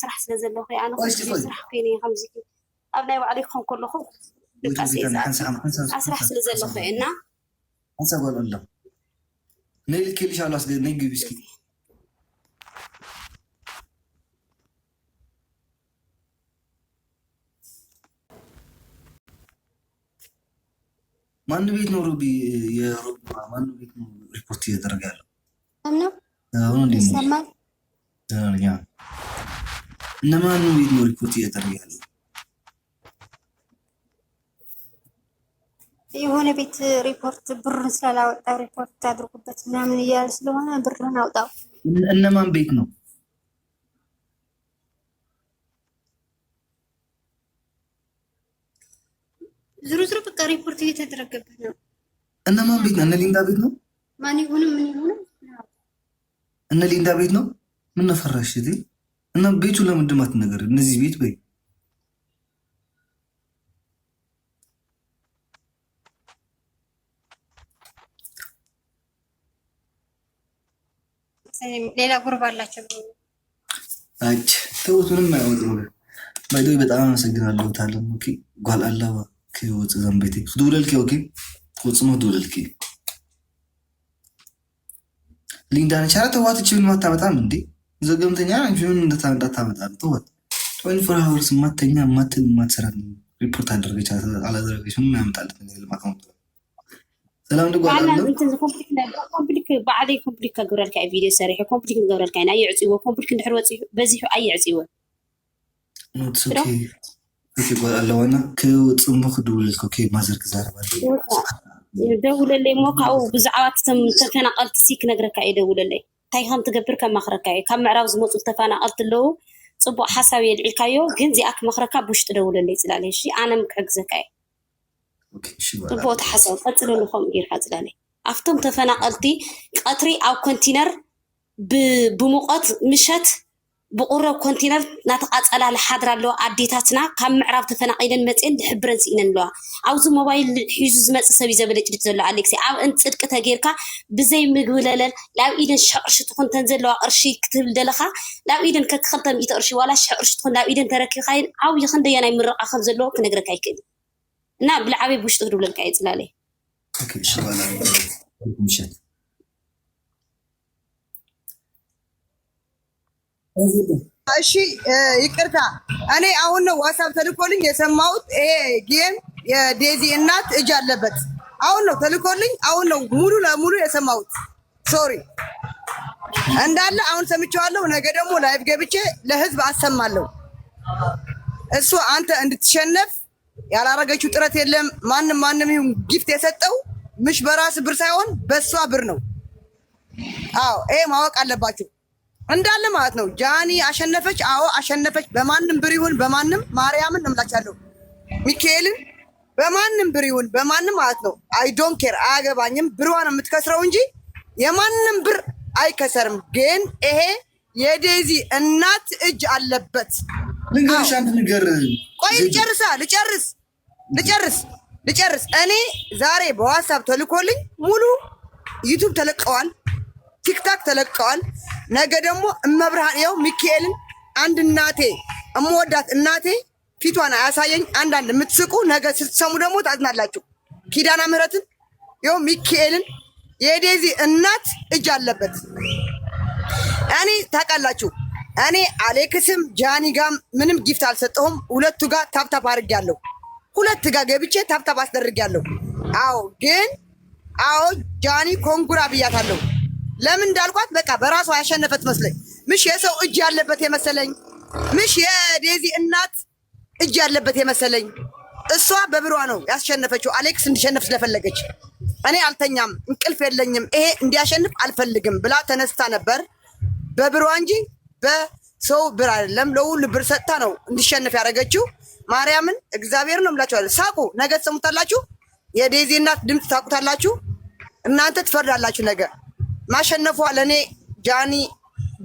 ስራሕ ስለ ዘለኹ ኣነ ስራሕ ኮይነ ከምዚ ኣብ ናይ ባዕለይኩም ከለኹም ስራሕ ስለ ዘለኹ እና حسب والله نيل كل شيء خلاص نيجي بسكي ما نبيت نوروبي يا رب ما نبيت ريبورت يدرجال أمنا هون دي سمع يا إنما نبيت ريبورت يدرجال የሆነ ቤት ሪፖርት ብር ስላላወጣው ሪፖርት አድርጉበት ምናምን እያለ ስለሆነ ብርን አውጣው። እነማን ቤት ነው? ዝሩ በቃ ሪፖርት እየተደረገበት ነው። እነማን ቤት ነው? እነ ሊንዳ ቤት ነው? ማን ይሁን ምን ይሁን እነ ሊንዳ ቤት ነው? ምን ነፈራሽ እዚህ? እና ቤቱ ለምንድማት ነገር እነዚህ ቤት በይ ሌላ ጉርባ አላችሁ አጭ ተውቱንም አይወጣው ባይዶይ በጣም አመሰግናለሁ ታለም ኦኬ ጓል አላባ ከወጽ ዘንቤቴ ዱለልኪ ኦኬ ወጽሞ ዱለልኪ ሊንዳን ቻራ ተዋትች ምን ማታመጣም እንዴ ዘገምተኛ አንቺ ምን እንዳታመጣ ተዋት 24 hours ማተኛ ማትል ማትሰራ ሪፖርት አደረገች አላደረገች ምን ያመጣልት ነገር ለማከምት سلام دغوا انا انت كومبليك بعدي كومبليك غورالك اي فيديو سريح كومبليك غورالك انا يعصيو كومبليك ندحر وصي بزيح اي يعصيو اوكي اوكي قال الله وانا كوصم خدولك اوكي مازرك زاربا يدول لي موقعو بزعات تفناقلت سيك نغرك يدول لي تاي هم تغبر كما خركاي كم معراو زمصو تفناقلت له صبو حساب يلعيكايو ግን ዚአክ መخرካ ቡሽጥ ደውል ለይ ጽላለይ እሺ አነ ምክግዘካይ اوكي شو بوت حسب قتلوا لهم غير حزلاني افتم تفناقلتي قطري او كونتينر بمقات مشت بقرب كونتينر ناتقاصلا لحضر له اديتاتنا كم معراب تفناقيدن مصين دحبرن سينن له اوز موبايل حيز زمص سبي زبلጭ دتزلو عليكسي او ان صدق تغيركا بزي مغوللل لاو ايدن شقرش تكون تنزلوا قرشي كتل دلخا لاو ايدن كتخلتم يتقرشي ولا شقرش تكون لاو ايدن تركي خاين او يخندينا يمرق اخذ زلو كنغرك ايكل نا بالعبي بوش تقدروا لك عيد لالي اوكي شغاله مشات እሺ ይቅርታ እኔ አሁን ነው ዋትስአፕ ተልኮልኝ የሰማሁት ይሄ ጌም የዴዚ እናት እጅ አለበት አሁን ነው ተልኮልኝ አሁን ነው ሙሉ ለሙሉ የሰማሁት ሶሪ እንዳለ አሁን ሰምቻለሁ ነገ ደግሞ ላይቭ ገብቼ ለህዝብ አሰማለሁ እሱ አንተ እንድትሸነፍ ያላረገችው ጥረት የለም ማንንም ይሁን ጊፍት የሰጠው ምሽ በራስ ብር ሳይሆን በሷ ብር ነው አዎ ይሄ ማወቅ አለባችሁ እንዳለ ማለት ነው ጃኒ አሸነፈች አዎ አሸነፈች በማንም ብር ይሁን በማንም ማርያምን እምላቻለሁ ሚካኤልን በማንም ብር ይሁን በማንም ማለት ነው አይ ዶንት ኬር አያገባኝም ብሯን የምትከስረው እንጂ የማንም ብር አይከሰርም ግን ይሄ የዴዚ እናት እጅ አለበት ልንገርሽ አንድ ነገር ቆይ ልጨርስ እኔ ዛሬ በዋትስአፕ ተልኮልኝ ሙሉ ዩቲዩብ ተለቀዋል ቲክታክ ተለቀዋል ነገ ደግሞ እመብርሃን ያው ሚካኤልን አንድ እናቴ እምወዳት እናቴ ፊቷን አያሳየኝ አንዳንድ የምትስቁ ነገ ስትሰሙ ደግሞ ታዝናላችሁ ኪዳና ምህረትን ያው ሚካኤልን የዴዚ እናት እጅ አለበት እኔ ታውቃላችሁ እኔ አሌክስም ጃኒ ጋር ምንም ጊፍት አልሰጠሁም ሁለቱ ጋር ታፕታፕ አድርጌያለሁ ሁለት ጋር ገብቼ ታፕታፕ አስደርጌያለሁ አዎ ግን አዎ ጃኒ ኮንጉራ ብያታለሁ ለምን እንዳልኳት በቃ በራሷ ያሸነፈት መስለኝ ምሽ የሰው እጅ ያለበት የመሰለኝ ምሽ የዴዚ እናት እጅ ያለበት የመሰለኝ እሷ በብሯ ነው ያሸነፈችው አሌክስ እንዲሸነፍ ስለፈለገች እኔ አልተኛም እንቅልፍ የለኝም ይሄ እንዲያሸንፍ አልፈልግም ብላ ተነስታ ነበር በብሯ እንጂ በሰው ብር አይደለም ለሁሉ ብር ሰጥታ ነው እንዲሸነፍ ያደረገችው ማርያምን እግዚአብሔር ነው ብላችኋለሁ ሳቁ ነገ ተሰሙታላችሁ የዴዚ እናት ድምጽ ታቁታላችሁ እናንተ ትፈርዳላችሁ ነገ ማሸነፏ ለኔ ጃኒ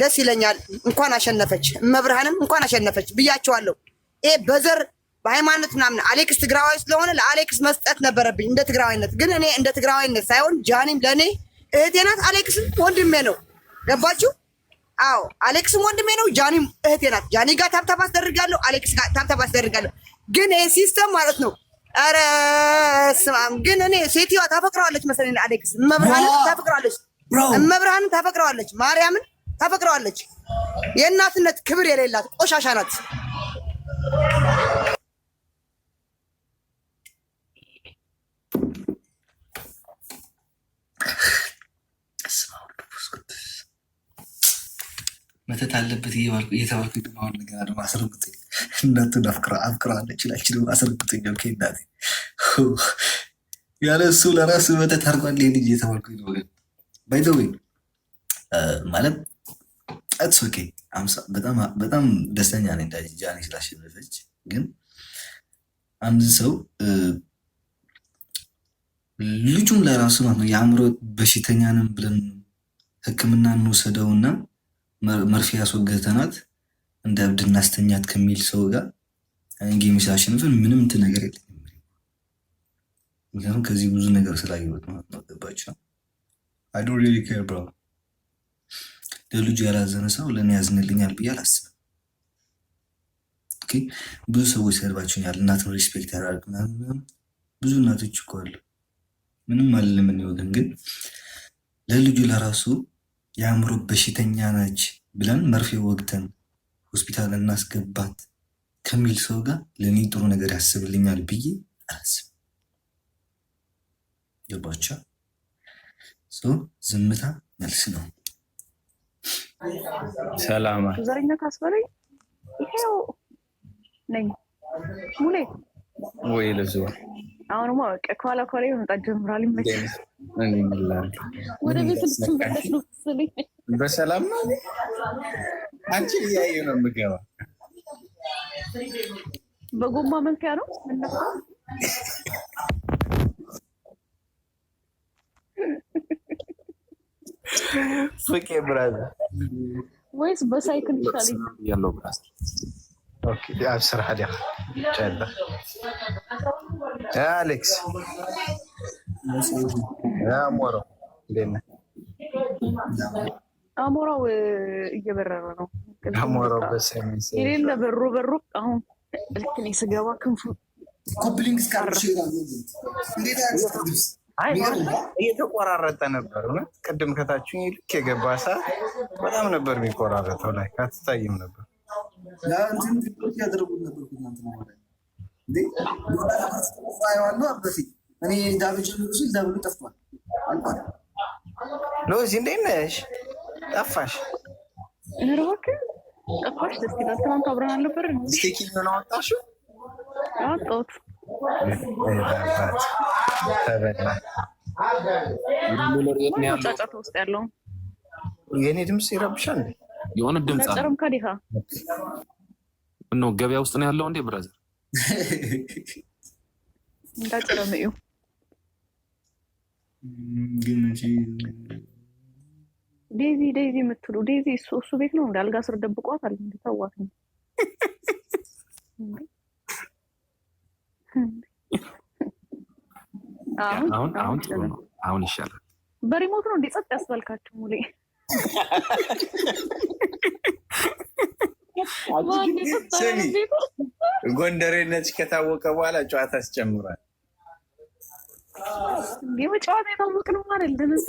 ደስ ይለኛል እንኳን አሸነፈች መብርሃንም እንኳን አሸነፈች ብያቸዋለሁ ኤ በዘር በሃይማኖት ምናምን አሌክስ ትግራዋይ ስለሆነ ለአሌክስ መስጠት ነበረብኝ እንደ ትግራዋይነት ግን እኔ እንደ ትግራዋይነት ሳይሆን ጃኒም ለኔ እህቴ ናት አሌክስ ወንድሜ ነው ገባችሁ አዎ አሌክስም ወንድሜ ነው፣ ጃኒም እህቴ ናት። ጃኒ ጋር ታብታብ አስደርጋለሁ፣ አሌክስ ጋር ታብታብ አስደርጋለሁ። ግን ይሄ ሲስተም ማለት ነው። ኧረ ስማም፣ ግን እኔ ሴትዮዋ ታፈቅረዋለች መሰለኝ አሌክስ። እመብርሃንን ታፈቅረዋለች፣ ማርያምን ታፈቅረዋለች። የእናትነት ክብር የሌላት ቆሻሻ ናት። መተት አለበት እየተባልኩ አሁን ነገር ደግሞ አስረግጡኝ። እናቱን አፍቅረዋለች ይላች ደግሞ አስረግጡኝ። እናቴ ያለ እሱ ለራሱ መተት አድርጓል ይሄ ልጅ እየተባልኩኝ ነው። ወገን ባይዘወይ ማለት ጣትስ ኦኬ። በጣም ደስተኛ ነኝ ጃኒ ስላሸነፈች። ግን አንድ ሰው ልጁን ለራሱ ማለት ነው የአእምሮ በሽተኛንም ብለን ሕክምና እንወሰደውና መርፌ ያስወገተናት እንደ እብድ እናስተኛት ከሚል ሰው ጋር ጌም ሲያሸንፍን ምንም እንትን ነገር የለኝም። ምክንያቱም ከዚህ ብዙ ነገር ስላየሁት ማለት ነው። ገባችሁ? አይ ዶንት ሪሊ ኬር ብሮ። ለልጁ ያላዘነ ሰው ለእኔ ያዝንልኛል ብዬ አላስብም። ብዙ ሰዎች ሰድባችሁኛል፣ እናትን ሪስፔክት ያደርግ ብዙ እናቶች እኮ አሉ። ምንም አልልም ወገን። ግን ለልጁ ለራሱ የአእምሮ በሽተኛ ናች ብለን መርፌ ወግተን ሆስፒታል እናስገባት ከሚል ሰው ጋር ለእኔ ጥሩ ነገር ያስብልኛል ብዬ አላስብም። ገባችሁ? ዝምታ መልስ ነው። ሰላም ዘረኛ ካስበለኝ ይሄው ነኝ ሙሌ ወይ ለዙ አሁንማ በቃ ከኋላ ከኋላ መምጣት ጀምራል። ይመችል ወደ ቤት ልትመለስ ነው መሰለኝ። በሰላም ነው። አንቺ እያየሁ ነው የምገባ። በጎማ መንፊያ ነው ምነው? ፍቄ ብራዘር ወይስ በሳይክል ይሻለኝ ያለው ብራዘር? ኦኬ አብስራ ሀዲያ ቻለ አሌክስ አሞራው ደና አሞራው እየበረረ ነው። አሞራው በሰሚስ የሌለ በሩ አሁን ልክ እኔ ስገባ ክንፉ ኮፕሊንግ ስካርሽ ይላል። እንዴት ያስቀድስ አይ እየተቆራረጠ ነበር ነው። ቅድም ከታችሁኝ ልክ የገባ ሰዓት በጣም ነበር የሚቆራረጠው። ላይ አትታይም ነበር። ያ እንትን ትኩረት ያደርጉት ነበር እናንተ ማለት እንዴ ወጣ በፊት እኔ ዳብጅ ልብስ ዳብሉ ጠፍቷል አልቋል። ሎዚ እንዴት ነሽ? ጠፋሽ? እረዋክ ጠፋሽ? ደስ ይላል። ትናንት አብረን አልነበር እንዴ? ስቴኪንግ ነው አወጣሽው? አወጣሁት። ተበላ ጫጫታ ውስጥ ያለው የኔ ድምፅ ይረብሻል እንዴ? የሆነ ድምፅ አለ። ጨረም ካዲካ ነው ገበያ ውስጥ ነው ያለው እንዴ ብራዘር? እንዳጨረም እዩ ግን እንጂ ዴዚ የምትሉ ዴዚ እሱ ቤት ነው እንደ አልጋ ስር ደብቋታል። እንደ ታዋት ነው አሁን ጥሩ ነው። አሁን ይሻላል። በሪሞት ነው እንደ ጸጥ ያስባልካችሁ ሙሌ ጎንደሬነች ከታወቀ በኋላ ጨዋታ አስጨምሯል። የመጫወት የታወቅ ነው ማለት ለነሱ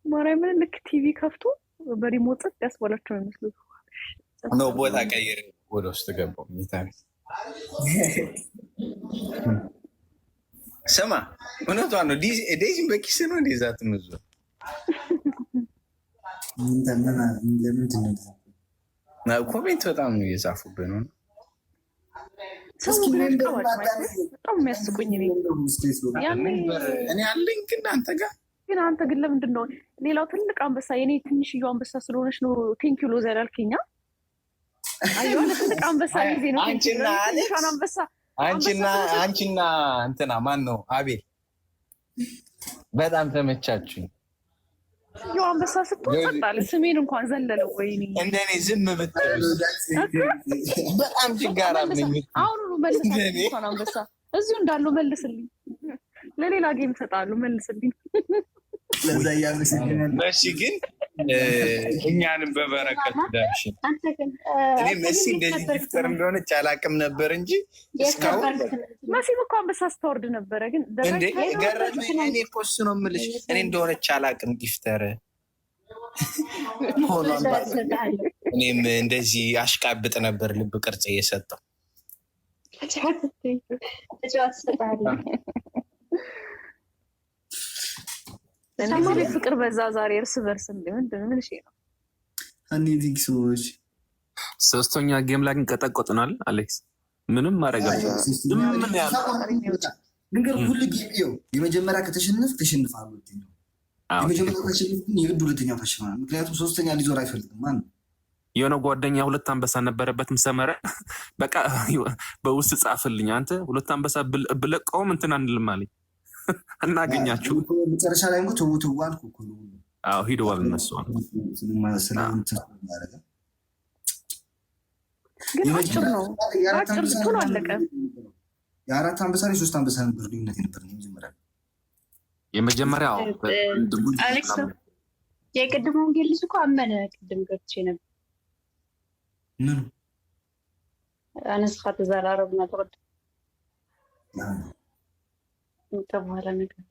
ማርያምን ልክ ቲቪ ከፍቶ በሪሞት ጸጥ ያስባላቸው ነው መስሎት ነው። ቦታ ቀይር ወደ ውስጥ ገባው ሚታ ስማ፣ እውነቷን ነው። ዴዚም በኪስ ነው እንደዛ ትምዙ ኮሜንት በጣም ነው እየጻፉብህ ነው። በጣም የሚያስቁኝ እኔ አለኝ ግን አንተ ጋር ግን አንተ ግን ለምንድን ነው ሌላው ትልቅ አንበሳ የኔ ትንሽዬው አንበሳ ስለሆነች ነው ቴንኪው ሎዛ ያልከኛ? አየሁ ትልቅ አንበሳ ጊዜ ነው አንቺና እንትና ማን ነው አቤል በጣም ተመቻችሁኝ። ያው አንበሳ ስትወጣጣል ስሜን እንኳን ዘለለው። ወይኔ እንደኔ ዝም ብትል በጣም ችጋራ ነኝ። አሁን መልስልኝ እንኳን አንበሳ እዚሁ እንዳለው መልስልኝ። ለሌላ ጌም እሰጣለሁ መልስልኝ። ለዛ ያመሰግናል። መሲ ግን እኛንም በበረከት ዳብሽ። እኔ መሲ እንደዚህ ጊፍተር እንደሆነች አላውቅም ነበር እንጂ እስካሁን መሲም እኮ አንበሳ ስትወርድ ነበረ። ግን እንዴ ገረመኝ። እኔ እኮ እሱ ነው የምልሽ። እኔ እንደሆነች አላውቅም ጊፍተር ሆኗል። እኔም እንደዚህ አሽቃብጥ ነበር ልብ ቅርጽ እየሰጠው ፍቅር በዛ ዛሬ እርስ በርስ ምንድን ምን ነው እነዚህ ሰዎች ሶስተኛ ጌም ላይ ግን ቀጠቆጥናል። አሌክስ ምንም ማረጋቸው ምን ያለ ነገር ሁሉ ጌም የመጀመሪያ ከተሸነፍ ተሸንፋል። የመጀመሪያ ከተሸነፍ ግን የግድ ሁለተኛው ተሸንፋል። ምክንያቱም ሶስተኛ ሊዞር አይፈልግም ማለት የሆነ ጓደኛ ሁለት አንበሳ ነበረበትም ሰመረ በቃ በውስጥ ጻፍልኝ አንተ ሁለት አንበሳ ብለቀውም እንትን አንልም አለኝ። እናገኛችሁ መጨረሻ ላይ እንኳን ተውተው አልኩ እኮ ነው። አዎ ሂደዋል እነሱ ግን አጭር ነው አለቀ። የአራት አንበሳ ላይ ሶስት አንበሳ ነበር ልዩነት የነበር የመጀመሪያው አሌክስ የቅድሙ እንግሊዝ እኮ አመነ ቅድም ገብቼ ነበር ምን አነስካት ዘላረብና ተቆጥ ተባለ ነገር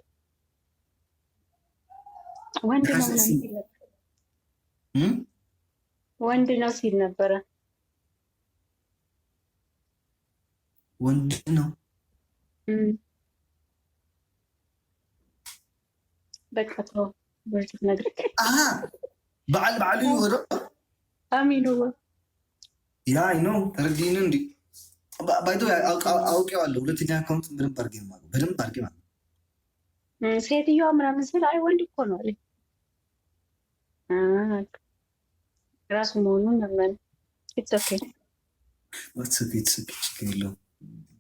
ወንድ ነው ሲል ነበረ። ወንድ ነው በቃ ተው በርት ነገር በዓል ይወራ አሚኑ ያ ነው ተረዲን እንዴ ባይዶ አውቄዋለሁ። ሁለተኛ አካውንት በደንብ አድርጌ ማለት ሴትዮዋ ምናምን ስል አይ ወንድ እኮ ነው አለኝ። ራሱ መሆኑን ነበር። ኢትስ ኦኬ ችግር የለውም።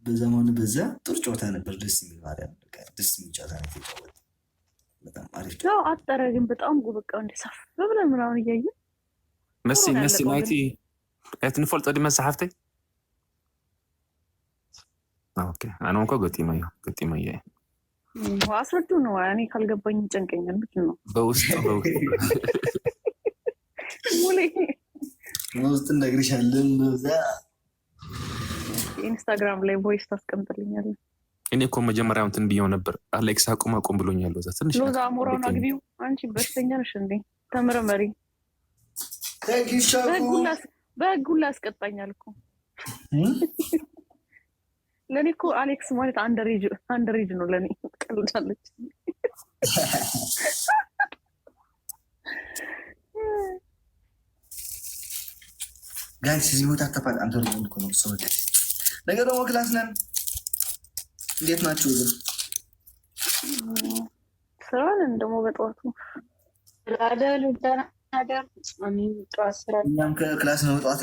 በዛም ሆነ በዛ ጥሩ ጨዋታ ነበር። ደስ የሚል ማርያም ደስ የሚል ጨዋታ ነው የተጫወተው። በጣም አሪፍ ነው። አጠረ ግን በጣም ጉብቃ እንደሳፍ ብለን ምናምን እያየን መሲ ናይቲ ንፈልጦ ዲ መሳሓፍተይ ኦኬ አነ እንኳ ገጢመየ አስረዱ ነው። እኔ ካልገባኝ ጨንቀኛል። ምንድን ነው በውስጥ ውስጥ እነግርሻለን። በዛ ኢንስታግራም ላይ ቮይስ ታስቀምጥልኛለህ። እኔ እኮ መጀመሪያው እንትን ብየው ነበር። አሌክስ አቁም ብሎኛል። በዛ ትንሽ ሎዛ አሞራውን አግቢው። አንቺ በሽተኛ ነሽ እንዴ? ተመረመሪ። በህግ ሁላ ያስቀጣኛል እኮ። ለእኔ እኮ አሌክስ ማለት አንደሬጅ ነው ለእኔ። ቀልዳለች። ጋይስ እዚህ ቦታ ተፋል አንተ ነው ሰዎች ነገር ደግሞ ክላስ ነን። እንዴት ናችሁ? ስራን እንደሞ በጠዋቱ አደል ዳናደር አሚን ተዋስራን እኛም ከክላስ ነው ጠዋት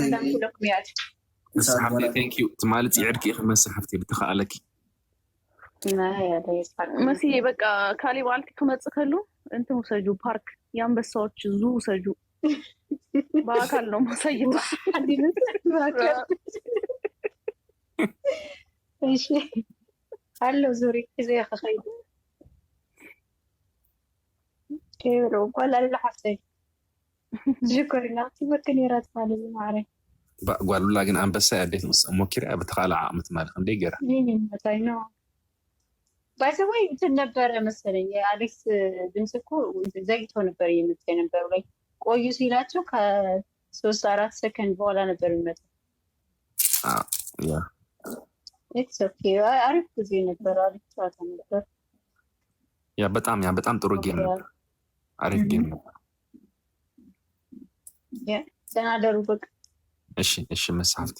መሳሓፍቲ ቴንክ ዩ ማለት ይዕድኪ መሳሓፍቲ ብትኸኣለኪ መሲ በቃ ካሊ ባልቲ ክመጽእ ከሉ እንትን ውሰጁ ፓርክ የአንበሳዎች ዙ ውሰጁ። በአካል ነው ማሳየት። እሺ አለው ዙሪ ጊዜ ያኸይዱ ከይሮ ቆላ ለሐሰይ ذكرنا تمكن يرات ማለት ማረ ጓሉላ ግን አንበሳ ያዴት ሞኪራ በተኻላ ዓመት ማለት እንደ ይገራ ነኝ መታይ ነው ባይዘወይ ተነበረ መሰለኝ። አሌክስ ድምጽ እኮ ዘግቶ ነበር የምትይ ነበር ላይ ቆዩ ሲላቸው ከ3-4 ሰከንድ በኋላ ነበር የሚመጣው። ያ ኢትስ ኦኬ አሪፍ ጊዜ ነበር። አሪፍ ጨዋታ ነበር። ያ በጣም ጥሩ ጌም ነበር። አሪፍ ጌም ነበር። ያ ተናደሩ በቃ እሺ መሳፍቲ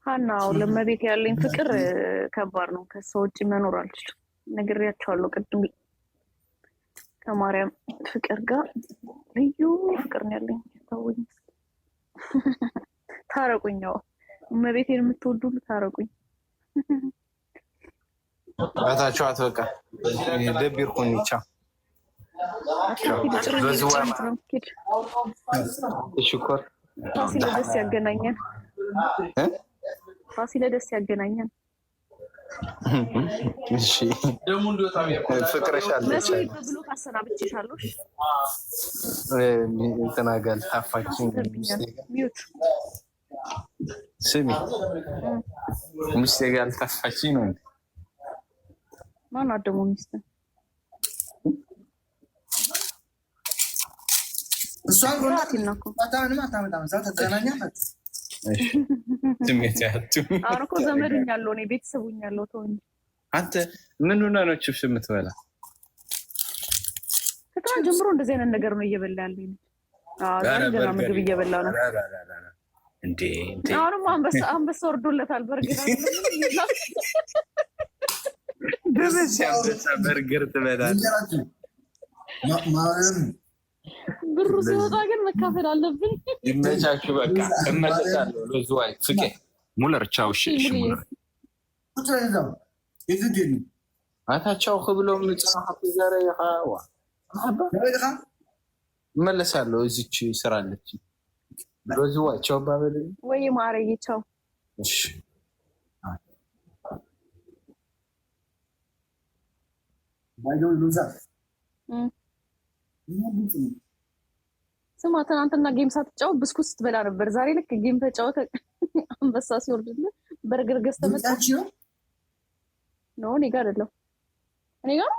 ሀናው ለመቤት ያለኝ ፍቅር ከባድ ነው። ከሰው ውጭ መኖር አልችልም። ነግሬያቸዋለሁ ቅድም። ከማርያም ፍቅር ጋር ልዩ ፍቅር ነው ያለኝ። ታውኝ ታረቁኛው መቤቴን የምትወዱ ታረቁኝ። በታቸው አትበቃ ደቢርኩን ይቻ ሽኮር ፋሲለደስ ያገናኘን እሺ ፍቅረሻለች ብሎ ካሰናብቼሻለሁ። እንትና ጋር ታፋችን ስሚ ሚስቴ ጋር ታፋችን ነው። ማናት ደግሞ ሚስት? እሷን አታመጣም። እዛ ተገናኛለት ስሜት ያቱ አሁን እኮ ዘመዱኛለሁ እኔ ቤተሰቡኛለሁ። ተወኝ አንተ ምን ሆነ ነው ቺፕስ የምትበላ? ከታን ጀምሮ እንደዚህ አይነት ነገር ነው እየበላ ያለኝ። ገና ምግብ እየበላ ነው እንዴ? አሁንም አንበሳ ወርዶለታል። በርገር አንበሳ በርገር ትበላለህ? ብሩ ሲወጣ ግን መካፈል አለብን። ይመቻችሁ። በቃ እመለሳለሁ። ለዙዋይ ፍቄ ሙለር ቻው። እሺ አታቻው ክብሎ ምጽሐፍ ዘረ ይኻዋ እመለሳለሁ። እዚች ስራ አለች። ለዙዋይ ቻው ባበል ወይ ማረዬ ቻው። እሺ ባይዶል ሉዛ ስማ ትናንትና ጌም ሳትጫወት ብስኩት ስትበላ ነበር። ዛሬ ልክ ጌም ተጫወተ አንበሳ ሲወርድልህ በርገር ገዝተህ መጣች ነው። እኔ ጋር አይደለም እኔ ጋር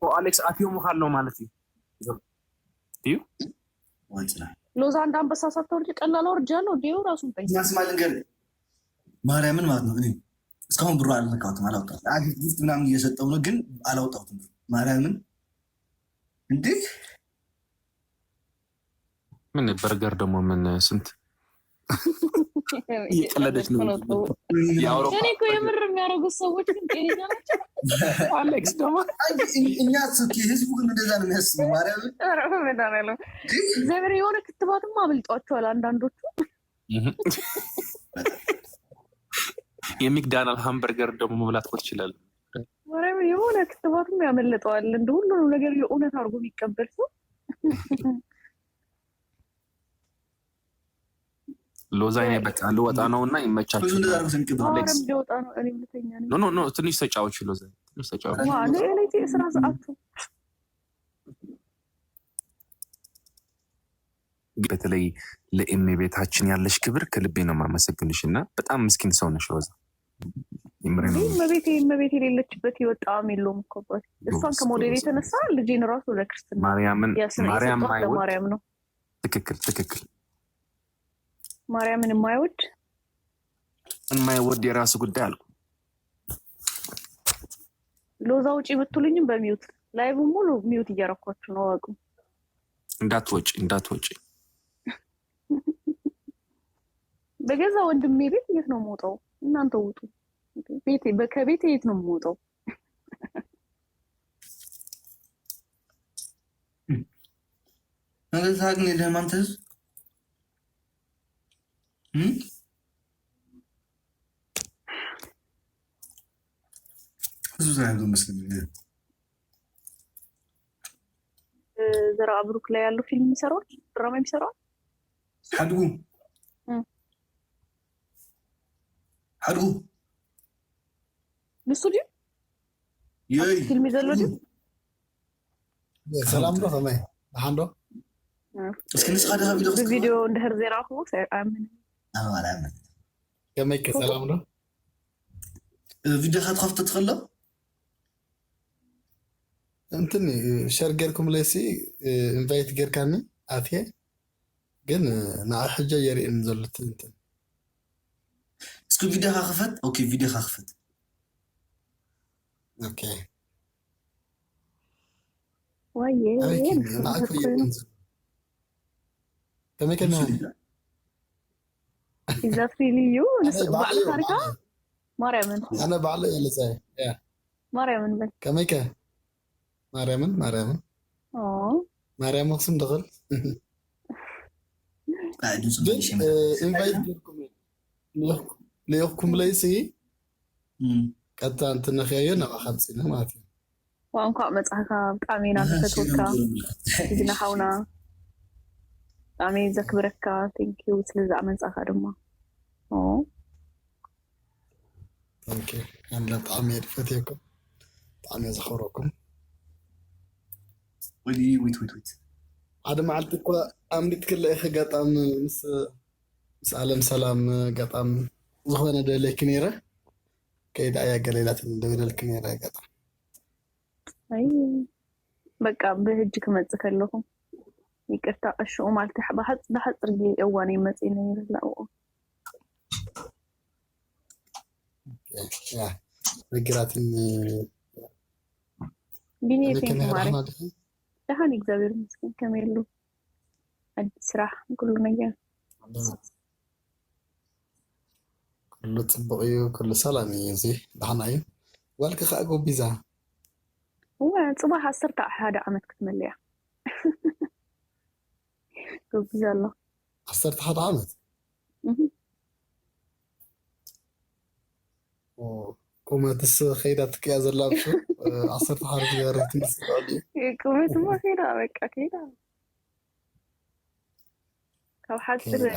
አሌክስ አትዮም ካለው ማለት ነው። ሎዛ አንድ አንበሳ ሳትወርድ ቀላል ወርጃለሁ። ዲዮ ራሱን ጠይቅ ያስማልንገር ማርያምን ማለት ነው። እኔ እስካሁን ብሩ አልነካሁትም፣ አላወጣሁትም። አዲስ ጊፍት ምናምን እየሰጠው ነው፣ ግን አላወጣሁትም ማርያምን። እንዴ ምን በርገር ደግሞ ምን ስንት እየቀለደች ነው። እኔ እኮ የምር የሚያደርጉት ሰዎች ግን ጤነኛ ናቸው። አሌክስ ደግሞ እኛ ህዝቡ ግን እንደዛ ነው የሚያስበው ማርያምን። እግዚአብሔር የሆነ ክትባትማ አብልጧቸዋል አንዳንዶቹ። የሚክዳናል ሃምበርገር ደግሞ መብላት እኮ ትችላለህ። የሆነ ክትባትም ያመልጠዋል። እንደ ሁሉንም ነገር የእውነት አድርጎ የሚቀበል ሰው ሎዛይኔ በቃ ልወጣ ነው እና ይመቻችሁ። ኖ ትንሽ ተጫዎች ሎዛ ትንሽ ተጫዎች። ስራ ሰዓቱ በተለይ ለእመቤታችን ያለሽ ክብር ከልቤ ነው የማመሰግንሽ እና በጣም ምስኪን ሰው ነሽ ሎዛ። እመቤቴ የሌለችበት ህይወት ጣዕም የለውም እኮ አባቴ። እሷን ከሞዴል የተነሳ ልጄን ራሱ ለክርስትና ማርያም ነው። ትክክል ማርያምን የማይወድ የራሱ ጉዳይ አልኩ። ሎዛ ውጪ ብትሉኝም በሚውት ላይቭ ሙሉ ሚውት እያረኳችሁ ነው። አውቁ እንዳትወጪ በገዛ ወንድሜ ቤት የት ነው የምወጣው? እናንተ ውጡ። ከቤቴ የት ነው የምወጣው? ነገዛ ግን ለማንተስ ዘራ ብሩክ ላይ ያለው ፊልም የሚሰራው ድራማ የሚሰራው حلو الاستوديو ياي فيلم زلودي سلام له فماي عندو بس كنت قاعد هذا الفيديو اندهر زي راخو امن انا ولا امن كميك سلام له الفيديو خاطر تدخله انتني شير غيركم ليسي انفايت غير كاني اتيه ግን نا حجه يري انزلت انت اسكو فيديو خفت اوكي فيديو خفت اوكي ويه انا اكو ينزل كم كان اذا في ليو بعد خارجه مريم انا بعلق اللي زي يا مريم بس كم كان مريم مريم مقسم دخل انفايت غيركم ليحكم ليسي قد انت نخينا خمسين ماتي وانكو مصحفا بطامينا فتوكا إذن حونا أمي ذكرك ثانك يو سلزع من صاحبنا ثانك يو أنا لا طعمي فتيكم طعمي زخوركم ويت عاد ما عاد تقول أمنيت كل إخي قطعم مس عالم سلام قطعم زخونا دلي كنيرة كيد أيا قليلات دلي الكنيرة قطعم أي بقى بهجك متذكرلهم يقطع الشؤم على بحط رجلي أواني متيني لا يا رجعتني بيني فين ماري رحنا دهاني إكزابير مسكين كميلو السراح كله نجا كله تبقيو كله سلامي زي دهنا أيه والك خاقو بيزا هو صباح عصرت هذا عمت كتمليا قو بيزا الله عصرت هذا عمت كوما تس خيراتك يا زلابشو عصرت حرب يا ريت نسالي كوما تما خيرا بك اكيد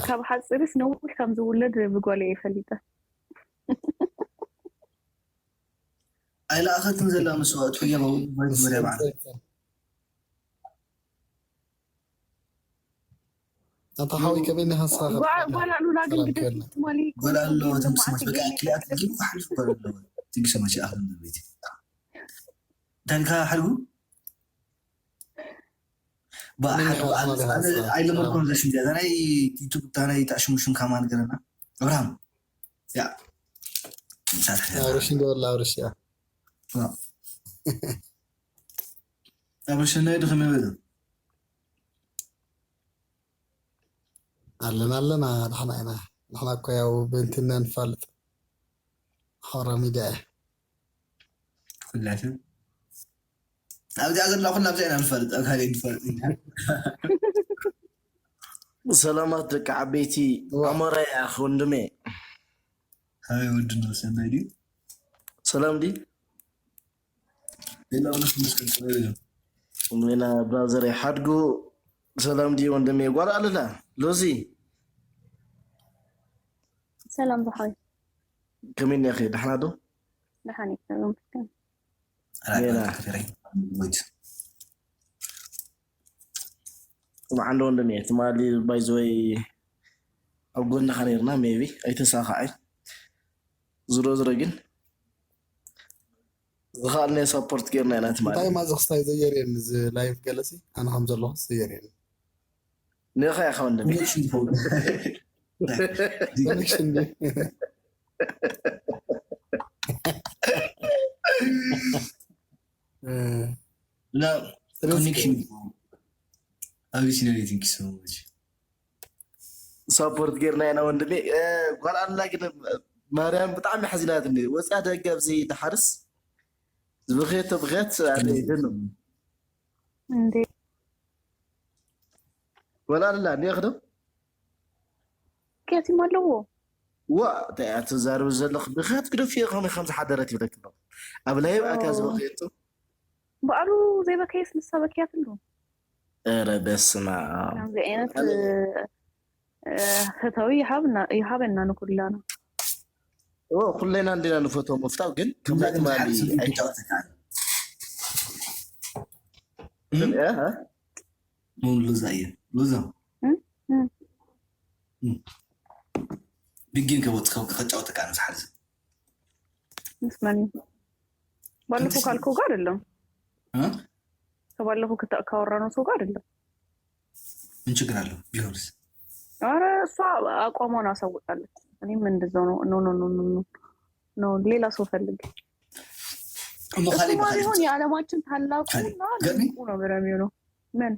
كاب حصر سنو كم زولد بقولي يفليته اي لا اخذت نزل مسوات في يوم ما معنا انت حاوي كبين هالصاغه ولا لا قد مالي ولا له تمس ما بقى اكلات تجيب حلف ولا له تيجي ما شاء الله البيت دانك حلو بقى انا اي لما كنت زي انا يوتيوب تاعي تاشمشم كمان قرنا ابراهيم يا اورش ندور لا اورش يا اورش نيد خميده علنا نحن كياو بنتنا نفلت حرامي ده كلاتهم أبدي أقول لك كنا بزينا نفلت أكهلي نفلت سلامتك عبيتي عمر يا أخي وندمي هاي ودنا سنة دي سلام دي لا مش مشكلة ومنا برازري حدقو سلام دي وندمي قال لا لوزي سلام ضحاي كمين يا أخي نحن دو نحن كلام لا ويت وما عنده وندمي تمالي بايزوي أو قلنا خنيرنا ميبي أي تساخعي زرو جن خالني سبورت كيرنا أنا تمالي طيب ما زخستاي زيرين زي لايف جلسي أنا حمد الله زيرين نيخا يا أخي وندمي لا كونكشن أبي سيناريو ثانك سو ماتش سبورت غيرنا انا وندمي قال الله كده مريم بطعم حزينات اني وصعد قاب زي تحرس بغيت على دنو عندي ولا لا ناخذ كاتي مالو وتاعت زارو زلخ بغيت كده في خمسة حضرتي بدك قبل يبقى كاز بغيته بقالو زي بكيس لسه بكيات له ارى بس ما زي انا فتاوي يحابنا نكلنا كلنا عندنا نفوتهم مفتاح قل كملت مالي اي ها مو لوزاية لوزا بيجين كوتخو كخጫወተካ ነው ዝሓዝ መስማኒ ባለፈው ካልከው ጋር አይደለም ከባለፈው ካወራነው ሰው ጋር አይደለም ምን ችግር አለው ቢሆንስ ኧረ እሷ አቋሟን አሳውቃለች እኔም እንደዛው ነው ኖ ሌላ ሰው ፈልግ ቢሆን የዓለማችን ታላቁና ልቁ ነው የሚሆነው ምን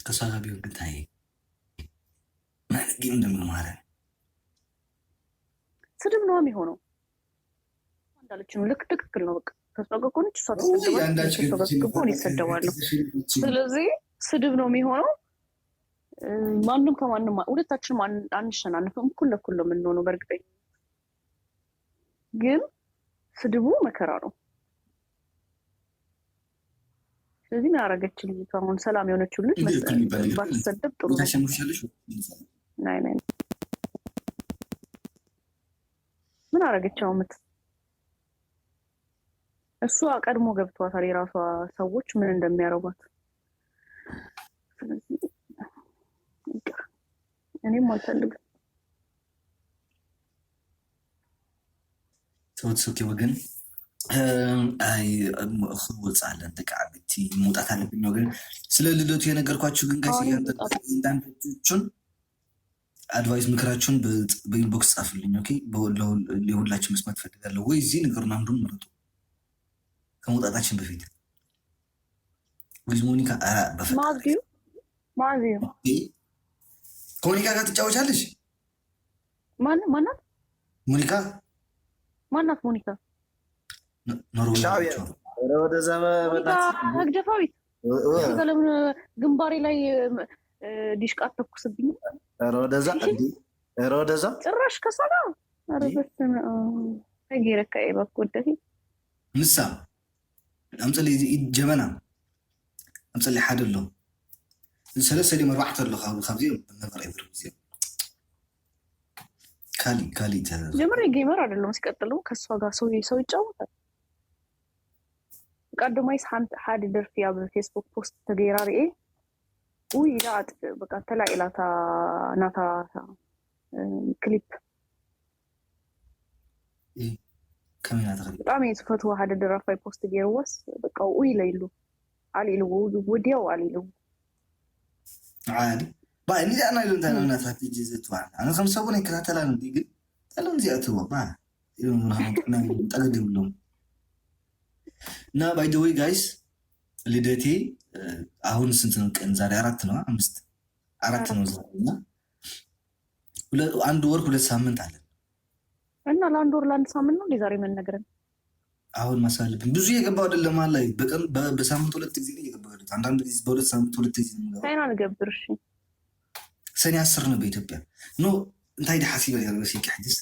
ከሷ ጋር ቢሆን ግን ታይ ግን እንደምን ማለት ስድብ ነው የሚሆነው እንዳለችው ልክ ትክክል ነው በቃ ከሷ ጋር ቆንጆ እሷ ተሰደባለች ከሷ ጋር ቆንጆ ይሰደባሉ ስለዚህ ስድብ ነው የሚሆነው ማንንም ከማንም ሁለታችንም አንሸናነፍም እኩል ለእኩል ነው የምንሆነው በእርግጠኝ ግን ስድቡ መከራ ነው ስለዚህ ምን አደረገች ልጅቷ? አሁን ሰላም የሆነችው ልጅ ባትሰደብ ጥሩ ነው። ናይ ምን አደረገች? አሁን እሷ ቀድሞ ገብቷታል የራሷ ሰዎች ምን እንደሚያረጓት። ስለዚህ እኔም አልፈልግም። ሰውት ወገን ወፃለን ተቃብቲ መውጣት አለብኝ ወገን። ስለ ልደቱ የነገርኳችሁ ግን ጋሽ አንዳንዶቹን አድቫይስ ምክራችሁን በኢንቦክስ ጻፉልኝ። ኦኬ ለሁላችሁ መስማት ፈልጋለሁ። ወይ እዚህ ነገሩን አንዱን ምረጡ ከመውጣታችን በፊት ሞኒካ ማዚዩ ከሞኒካ ጋር ትጫወቻለሽ? ማናት ሞኒካ? ማናት ሞኒካ? ህግደፋዊት ለምን ግንባሬ ላይ ዲሽቃ ተኩስብኝ? ወደዛ ጭራሽ ከሰላ ረበስመ ረካ ባኮደፊ ንሳ ኣምፀለ ጀበና ኣምፀለ ሓደ ኣሎ ሰለስተ ድም ኣርባዕተ ኣሎ ካብዚኦም ነበር ይብር ዚኦም ካሊእ ጀመር ጌመር አይደለም። ሲቀጥሉ ከሷ ጋር ሰው ይጫወታል። ቀደማይስ ሓደ ደርፊ ኣብ ፌስቡክ ፖስት ተገይራ ርኤ ውይ ዳት በቃ ተላኢላታ ናታ ክሊፕ ከመና ተኸል በጣም የጽፈትዋ ሓደ ደራፋይ ፖስት ገይርዋስ በቃ ውይ ለይሉ አሊሉ ወዲያው አሊሉ ዓዲ ባይ ንዳና ኢሉ እንታይ ነው ናታት ጅዝት ዋን ኣነ ከም ሰቡን ይከታተላን እንዲ ግን ተሎም ዚኣትዎ ባ ኢሉም ናና ጠገድብሎም እና ባይ ዘ ወይ ጋይስ ልደቴ አሁን ስንት ነው ቀን? ዛሬ 4 ነው 4 ነው ዛሬና አንድ ወር 2 ሳምንት አለ እና ለአንድ ወር ለአንድ ሳምንት ነው ዛሬ መነገረን። አሁን ማሳለብን ብዙ የገባው አይደለም አለ በቀን በሳምንት 2 ጊዜ ነው የገባው አይደል? አንዳንድ ጊዜ በሁለት ሳምንት 2 ጊዜ ነው ታይና ልገብርሽ ሰኔ 10 ነው በኢትዮጵያ ኖ እንታይ ሐሲበ ያለው ሲክ ሐዲስ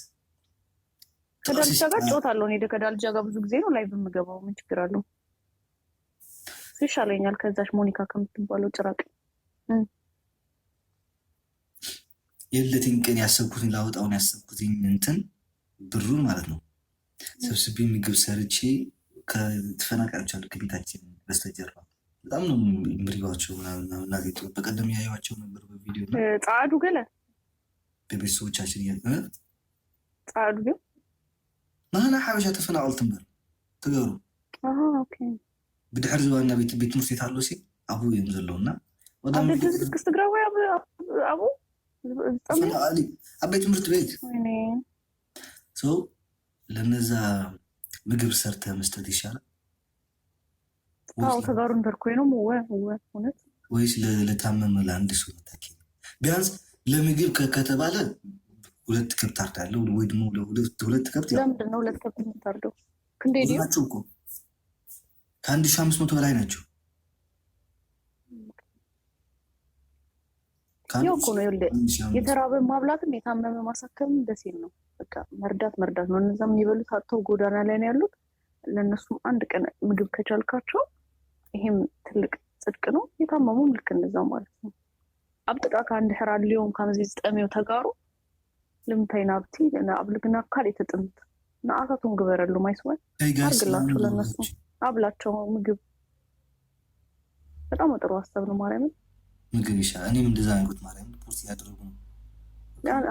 ከዳልጃ ጋር ጮታለሁ። እኔ ከዳልጃ ጋር ብዙ ጊዜ ነው ላይቭ የምገባው። ምን ችግር አለው? ይሻለኛል ከዛሽ ሞኒካ ከምትባለው ጭራቅ የለትን ቀን ያሰብኩትን ላወጣውን ያሰብኩትን እንትን ብሩን ማለት ነው ሰብስቤ ምግብ ሰርቼ ከተፈናቃዮች አሉ ከቤታችን በስተጀርባ በጣም ነው ምሪዋቸው ምናምን ናገጡ በቀደም ያዩዋቸው ነበር በቪዲዮ ነው። ጻዱ ገለ በቤተሰቦቻችን ጻዱ ግን ማና ሓበሻ ተፈናቀልት እምበር ትገሩ ኦኬ ብድሕር ዝባና ቤት ትምህርት ቤት ኣሎ ሲ አቡ እዮም ዘለውና ወዳም ትግራዊ አቡ ተፈናቀሊ ኣብ ቤት ትምህርት ቤት ሶ ለነዛ ምግብ ሰርተ መስጠት ይሻላል ተጋሩን በርኮይ ነው እውነት ወይስ ለታመመ ለአንድ ሰው መታከ ቢያንስ ለምግብ ከተባለ 2 ከብት ታርዳለህ ወይ ደግሞ ለሁለት ከብት ለምንድን ነው 2 ከብት የምታርደው? ክንዴ ናቸው እኮ ከ1500 በላይ ናቸው። ያው እኮ ነው የተራበ ማብላትም የታመመ ማሳከምም ደስ ይል ነው። በቃ መርዳት ነው። እነዛም የሚበሉት አጥተው ጎዳና ላይ ነው ያሉት። ለእነሱም አንድ ቀን ምግብ ከቻልካቸው ይሄም ትልቅ ጽድቅ ነው። የታመሙም ልክ እንደዛው ማለት ነው። አብጥቃ ከአንድ ሕራ ሊሆን ካመዚ ዝጠሜው ተጋሩ ልምታይና ብቲ አብልግና ካል የተጥምት ነአታቱን ግበረሉ ማይስወል አርግላቸው ለነሱ አብላቸው ምግብ በጣም ጥሩ ሀሳብ ነው። ማርያምን ምግብ ይሻላል። እኔም እንደዛ አይነት ማርያም ፖስት ያደረጉ ነው።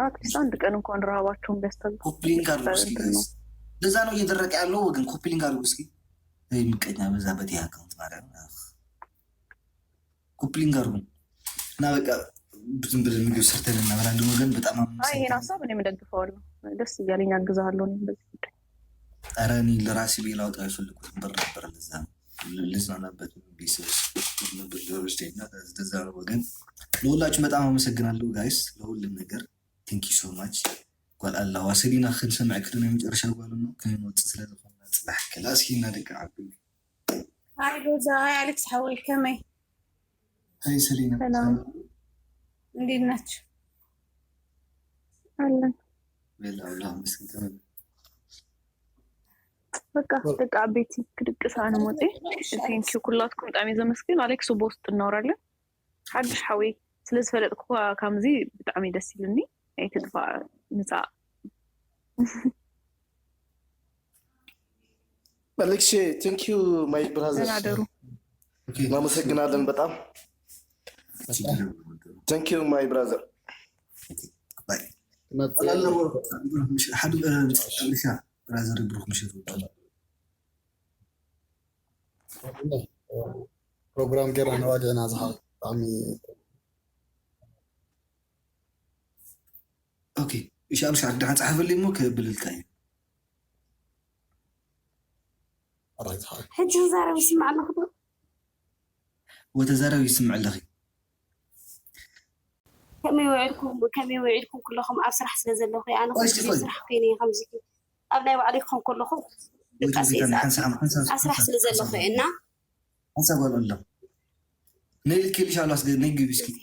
አትሊስት አንድ ቀን እንኳን ረሃባቸውን ቢያስተው ኮፕሊንግ አድርጉ እስኪ። ለዛ ነው እየደረቀ ያለው ወገን። ኮፕሊንግ አድርጉ እስኪ። ምቀኛ በዛበት አካውንት ማርያም ኮፕሊንግ አድርጉ እና በቃ ብዙም ብለን ምግብ ሰርተን እናበላለን ወገን። በጣም ይሄን ሀሳብ እኔም ደግፈዋለሁ። ደስ እያለኝ አግዛለሁ። ኧረ እኔ ለራሴ ቤላ ወጣ ያልፈልኩት ነበር ለዛ ነው ልዝናናበት ቤተሰብ ነበር ለወስደኛ ለዛ ነው ወገን። ለሁላችሁም በጣም አመሰግናለሁ ጋይስ ለሁሉም ነገር ቴንክ ዩ ሶ ማች። ጓል አላ ዋሰሊና ክንሰማዕ ክድነ መጨረሻ ጓሉ ነው ከመወጥ ስለዝኾነ ጽባሕ ክላስ ሂና ደቂ ዓብይ ሃይ ሮዛ ሃይ አሌክስ ሓወይ ከመይ ሃይ ሰሊና ሰላም እንዴት ናችሁ? አለን በላ አላ መስገን በቃ ደቃ ቤት ክድቅሳ ነው ሞቴ ቴንኪው ኩላትኩም በጣም ዘመስግን አሌክስ ቦስት እናወራለን ሓድሽ ሓዊ ስለዝፈለጥኩ ከምዚ በጣም ደስ ይልኒ አይተጥፋ ንጻ አሌክስ ቴንኪው ማይ ብራዘር እናመሰግናለን በጣም ቴንኪው ማይ ብራዘር ብራዘር ብሩክ ምሽት ፕሮግራም ገራ ነው ዋጀና ዝሃ ጣሚ ኦኬ ኢንሻአላህ ሻዕድ ጻሕፈልይ ሞ ከብልልካይ ራይት ሃይ ሕጂ ዛሬ ይስማዕ ለኹ ወተዛረብ ይስማዕ ለኺ كمي وعدكم كلكم أسرح سلزلوا خي أنا كنت أسرح فيني خمسة أبناء وعليكم كلكم أسرح سلزلوا خي إننا حسب الله نيل كل شيء الله سجد نيجي بسكي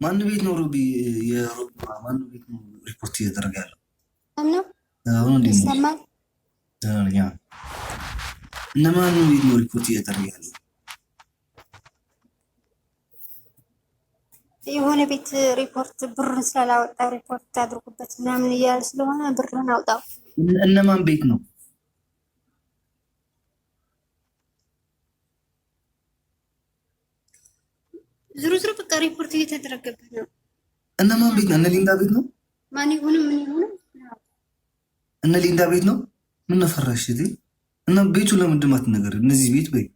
ما نبيت نوروبي يا رب ما نبيت ريبورتي درجة أنا سمع درجة إنما نبيت ريبورتي درجة የሆነ ቤት ሪፖርት ብር ስላላወጣ ሪፖርት ታድርጉበት ምናምን እያለ ስለሆነ ብርን አውጣው። እነማን ቤት ነው? ዝሩ በቃ ሪፖርት እየተደረገበት ነው። እነማን ቤት ነው? እነ ሊንዳ ቤት ነው? ማን ይሁንም ምን ይሁንም እነ ሊንዳ ቤት ነው? ምን ነፈራሽ እዚህ? እና ቤቱ ለምንድን ነው ነገር እነዚህ ቤት በይ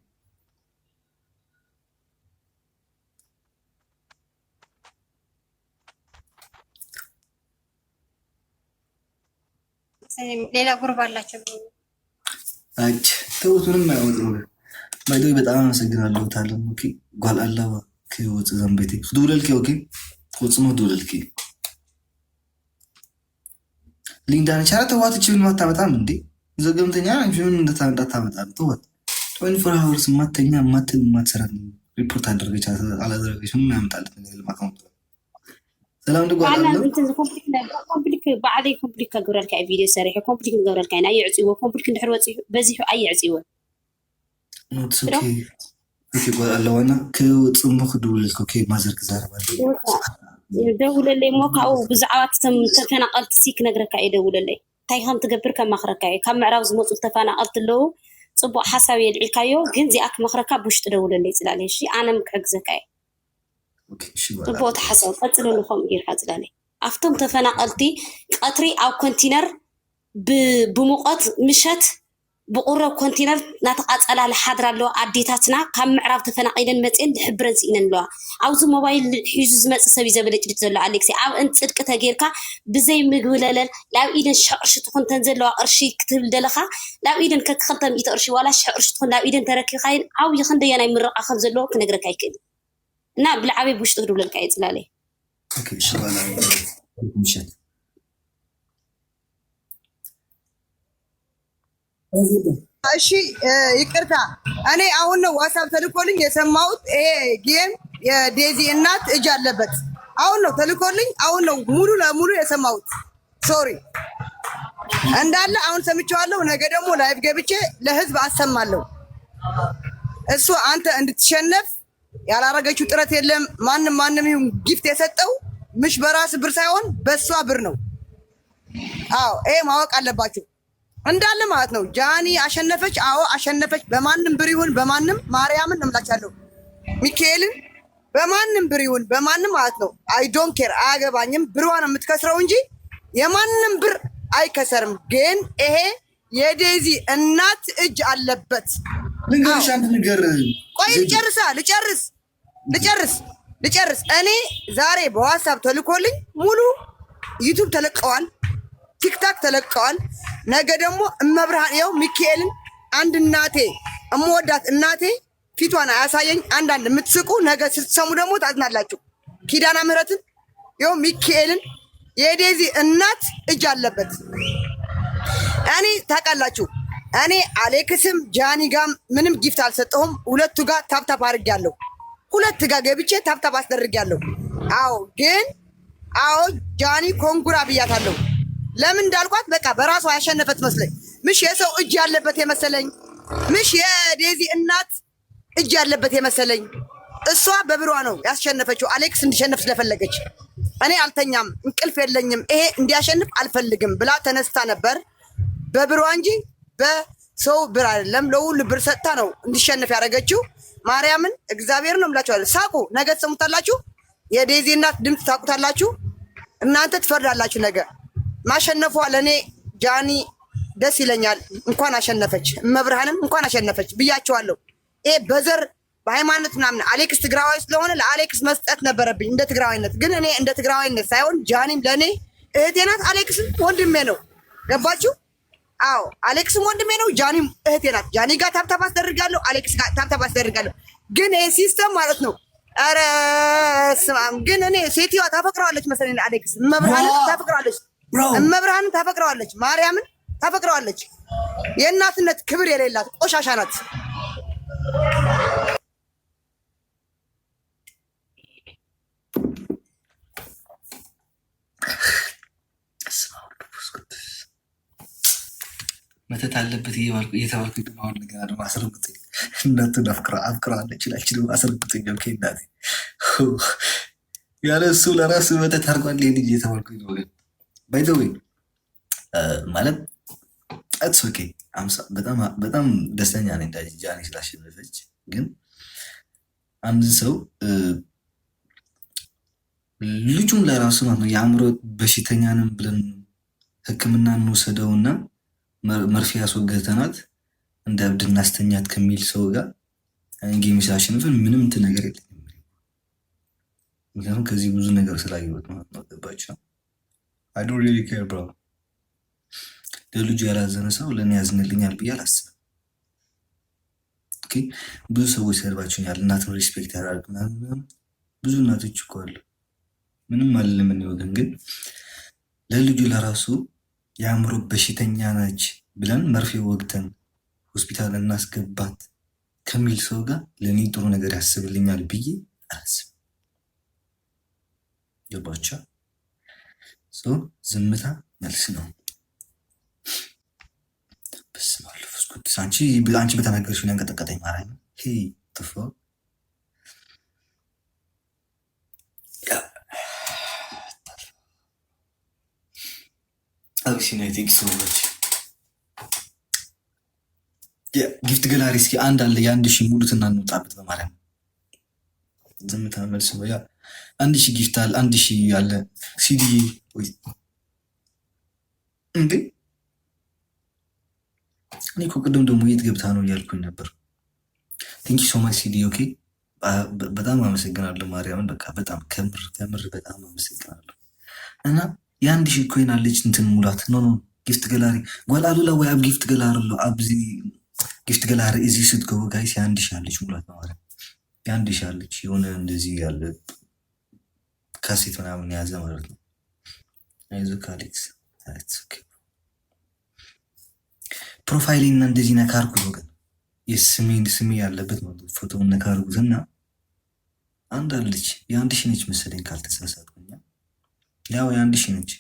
ሌላ ጉርባ አላቸው። አጭ ተውት ምንም አይወጣው። ባይዶይ በጣም አመሰግናለሁ ታለም ኦኬ ጓል አላዋ ከወጽ ዘንቤቴ ዱለልኪ ኦኬ ወጽሞ ዱለልኪ ሊንዳን ቻራ ተዋትችን ማታመጣም እንዴ ዘገምተኛ አንቺ ምን እንዳታመጣ ተዋት 24 hours ማተኛ ማትሰራ ሪፖርት አደረገች አላደረገች ምን ያመጣልት ነገር ለማካውንት سلام دقوا أنا أنت كومبليك بعد كومبليك جورال كأي فيديو سريع كومبليك جورال كأي أي عزيوة كومبليك نحروت بزيح أي عزيوة. نوتس أوكي. أوكي قال الله أنا كود صمخ دول الكوكي ما زرك زارب. دولة اللي موقعوا بزعات تفنا قلت سيك نجرك كأي دولة اللي تايهم تجبر كم مخرج كأي كم عراوز موت تفنا قلت له صبوا حسابي العكايو جنزي أك مخرج بوشت دولة اللي تلالي شيء أنا مكعز كأي. طبوت حسن قتلوا لهم غير حزلاني أفتم تفناقلتي قطري أو كونتينر بمقط مشت بقرة كونتينر نتقاط على الحضرة لو عديتاتنا كم معرف تفناقيدن متين حبرن سينن لو أو زو موبايل حيزوز مت سوي زبلة جدول عليكسي أو أنت صدق تغيرك بزي مقوللن لو إيدن شعرش تكون تنزل لو أرشي كتب دلخا لو إيدن كتخلطم يتأرشي ولا شعرش تكون لو إيدن تركي خاين أو يخندي أنا مرة أخذ زلو كنقرك هيك نا بالعبي بوش تقدروا لك عيد لالي. أوكي شغالة مشت. እሺ ይቅርታ እኔ አሁን ነው ዋትስአፕ ተልኮልኝ የሰማሁት ይሄ ጌም የዴዚ እናት እጅ አለበት አሁን ነው ተልኮልኝ አሁን ነው ሙሉ ለሙሉ የሰማሁት ሶሪ እንዳለ አሁን ሰምቼዋለሁ ነገ ደግሞ ላይቭ ገብቼ ለህዝብ አሰማለሁ እሱ አንተ እንድትሸነፍ ያላረገችው ጥረት የለም ማንም ይሁን ጊፍት የሰጠው ምሽ በራስ ብር ሳይሆን በሷ ብር ነው አዎ ይሄ ማወቅ አለባችሁ እንዳለ ማለት ነው ጃኒ አሸነፈች አዎ አሸነፈች በማንም ብር ይሁን በማንም ማርያምን እምላቻለሁ ሚካኤልን በማንም ብር ይሁን በማንም ማለት ነው አይ ዶንት ኬር አያገባኝም ብሯን የምትከስረው እንጂ የማንም ብር አይከሰርም ግን ይሄ የዴዚ እናት እጅ አለበት ልንገርሽ አንድ ነገር ቆይ ልጨርስ እኔ ዛሬ በዋትስአፕ ተልኮልኝ ሙሉ ዩቲዩብ ተለቀዋል ቲክታክ ተለቀዋል ነገ ደግሞ እመብርሃን ይኸው ሚካኤልን አንድ እናቴ እምወዳት እናቴ ፊቷን አያሳየኝ አንዳንድ የምትስቁ ነገ ስትሰሙ ደግሞ ታዝናላችሁ ኪዳነ ምህረትን ይኸው ሚካኤልን የዴዚ እናት እጅ አለበት እኔ ታውቃላችሁ እኔ አሌክስም ጃኒ ጋም ምንም ጊፍት አልሰጠሁም ሁለቱ ጋር ታፕታፕ አድርጌያለሁ ሁለት ጋር ገብቼ ታብታብ አስደርጊያለሁ። አዎ ግን አዎ ጃኒ ኮንጉራ ብያታለሁ። ለምን እንዳልኳት በቃ በራሷ ያሸነፈት መስለኝ። ምሽ የሰው እጅ ያለበት የመሰለኝ፣ ምሽ የዴዚ እናት እጅ ያለበት የመሰለኝ። እሷ በብሯ ነው ያስሸነፈችው፣ አሌክስ እንዲሸነፍ ስለፈለገች። እኔ አልተኛም እንቅልፍ የለኝም ይሄ እንዲያሸንፍ አልፈልግም ብላ ተነስታ ነበር። በብሯ እንጂ በሰው ብር አይደለም። ለሁሉ ብር ሰጥታ ነው እንዲሸነፍ ያደረገችው። ማርያምን እግዚአብሔር ነው የምላችኋለሁ። ሳቁ፣ ነገ ትሰሙታላችሁ። የዴዚ እናት ድምፅ ታቁታላችሁ። እናንተ ትፈርዳላችሁ ነገ። ማሸነፏ ለእኔ ጃኒ ደስ ይለኛል። እንኳን አሸነፈች፣ መብርሃንም እንኳን አሸነፈች ብያቸዋለሁ። ይሄ በዘር በሃይማኖት ምናምን አሌክስ ትግራዋይ ስለሆነ ለአሌክስ መስጠት ነበረብኝ እንደ ትግራዋይነት። ግን እኔ እንደ ትግራዋይነት ሳይሆን ጃኒም ለእኔ እህቴ ናት፣ አሌክስም ወንድሜ ነው። ገባችሁ? አዎ አሌክስም ወንድሜ ነው፣ ጃኒም እህቴ ናት። ጃኒ ጋር ታብታብ አስደርጋለሁ፣ አሌክስ ጋር ታብታብ አስደርጋለሁ። ግን ይሄ ሲስተም ማለት ነው። ኧረ ስማም፣ ግን እኔ ሴትዮዋ ታፈቅረዋለች መሰለኝ አሌክስ። መብርሃንን ታፈቅረዋለች፣ መብርሃንን ታፈቅረዋለች፣ ማርያምን ታፈቅረዋለች። የእናትነት ክብር የሌላት ቆሻሻ ናት። መተት አለበት እየተባልኩ ድማሁን ነገር ደግሞ አስረግጡኝ። እናቱን አፍቅረዋለች ላችን ደግሞ አስረግጡኝ። እናቴ ያለ እሱ ለራሱ መተት አርጓል ልጅ እየተባልኩኝ ነው። ግን ባይዘወይ ማለት ጣትስ ኦኬ። በጣም ደስተኛ ነኝ ጃኒ ስላሸነፈች። ግን አንድ ሰው ልጁን ለራሱ ማለት የአእምሮ በሽተኛንም ብለን ሕክምና እንውሰደውና መርፌ ያስወገተናት እንደ እብድ እናስተኛት ከሚል ሰው ጋር ጌም ስላሸንፍን ምንም እንትን ነገር የለኝም። ምክንያቱም ከዚህ ብዙ ነገር ስላየሁት ማለት ነው። ገባቸው? አይ ዶንት ሪሊ ኬር ብሮ። ለልጁ ያላዘነ ሰው ለእኔ ያዝንልኛል ብዬ አላስብም። ብዙ ሰዎች ሰድባችሁኛል፣ እናትን ሪስፔክት ያደርግ ብዙ እናቶች እኮ አሉ። ምንም አልልም እኔ ወገን። ግን ለልጁ ለራሱ የአእምሮ በሽተኛ ነች ብለን መርፌ ወግተን ሆስፒታል እናስገባት ከሚል ሰው ጋር ለእኔ ጥሩ ነገር ያስብልኛል ብዬ አላስብም። ገባችሁ? ዝምታ መልስ ነው። በስመ አብ ወመንፈስ ቅዱስ። አንቺ በተናገርሽው ያንቀጠቀጠኝ ማለት ነው። ጥፎ አቢሲኒያ ቴንክ ሶ ማች። ጊፍት ገላሪ እስኪ አንድ አለ የአንድ ሺህ ሙሉትና እንውጣበት በማርያም። ዝምታ መልስ ነው። ያ 1000 ጊፍት አለ፣ 1000 አለ። ሲዲ ወይ እንዴ እኔ እኮ ቅድም ደግሞ የት ገብታ ነው እያልኩኝ ነበር። ቴንክ ሶ ማች ሲዲ። ኦኬ በጣም አመሰግናለሁ ማርያምን። በቃ በጣም ከምር በጣም አመሰግናለሁ። እና የ1000 ኮይን አለች እንትን ሙላት ኖ ጊፍት ገላሪ ጓላሉላ ወይ አብ ጊፍት ገላሪ ሎ አብዚ ጊፍት ገላሪ እዚ ስትገቡ ጋይስ የ1000 አለች ሙላት ማለት የ1000 አለች። የሆነ እንደዚህ ያለ ካሴት ምናምን የያዘ ማለት ነው። አይዞህ አሌክስ ፕሮፋይሊና እንደዚህ ነካርኩ ነው። ግን ስሜ ያለበት ነው ፎቶውን ነካርኩትና አንድ አለች የ1000 ነች መሰለኝ ካልተሳሳትኩኝ። ያው የ1000 ነች።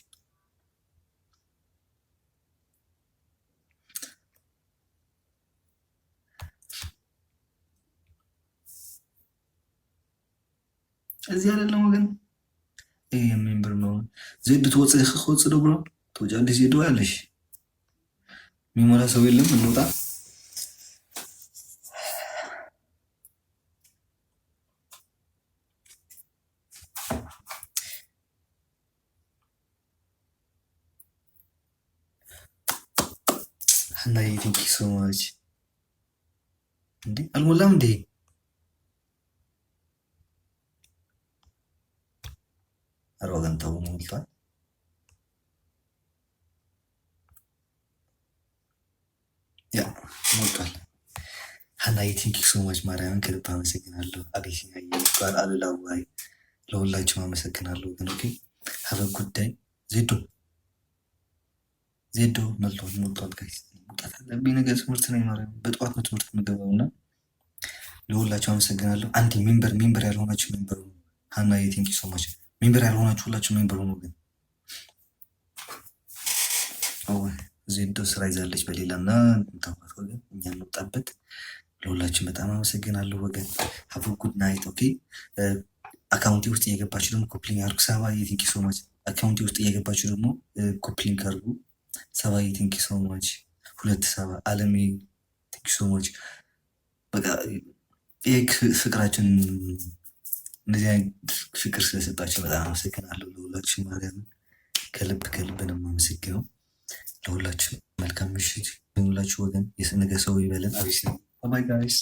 እዚህ አይደለም ወገን የሚምብር ነው። ዜድ ትወጽህ ኸወጽ ነው ብሎ ተወጫለሽ። ዜድ ያለሽ የሚሞላ ሰው የለም። እንውጣ። እና ቴንክ ዩ ሶ ማች። እንዴ አልሞላም እንዴ? አሮገን ተው ሞልቷል። ያ ሞልቷል። ሀናይ ቴንክ ዩ ሶ ማች ማርያምን ከልብ አመሰግናለሁ። አቢሲኒያ ይባል አልላዋይ ለሁላችሁም አመሰግናለሁ። ግን ኦኬ ሀበ ጉዳይ ዜዶ ሞልቷል ጋይስ። መውጣት አለብኝ ነገ ትምህርት ነው ማርያም። በጠዋት ነው ትምህርት የምገባው እና ለሁላችሁ አመሰግናለሁ። አንድ ሜምበር ያልሆናችሁ ሜምበር ሁኑ። ሀናዬ ቴንክ ዩ ሶ ማች። ሜምበር ያልሆናችሁ ሁላችሁ ሜምበር ሁኑ። ግን ዜዶ ስራ ይዛለች በሌላ እና ታባት ወገን እኛ እንወጣበት። ለሁላችን በጣም አመሰግናለሁ ወገን። ሀቭ ጉድ ናይት። ኦኬ አካውንቲ ውስጥ እየገባችሁ ደግሞ ኮፕሊንግ አርጉ። ሰባዬ ቴንክ ዩ ሶ ማች። አካውንቲ ውስጥ እየገባችሁ ደግሞ ኮፕሊንግ አርጉ። ሰባዬ ቴንክ ዩ ሶ ማች። 27 አለሜ ቴንክ ዩ ሶ ማች። በቃ ይህ ፍቅራችን እንደዚህ አይነት ፍቅር ስለሰጣቸው በጣም አመሰግናለሁ ለሁላችን። ማርያምን ከልብ ነው የማመሰግነው። ለሁላችን መልካም ምሽት ሁላችሁ ወገን። የነገ ሰው ይበለን። አቢስ ነው። ባይ ጋይስ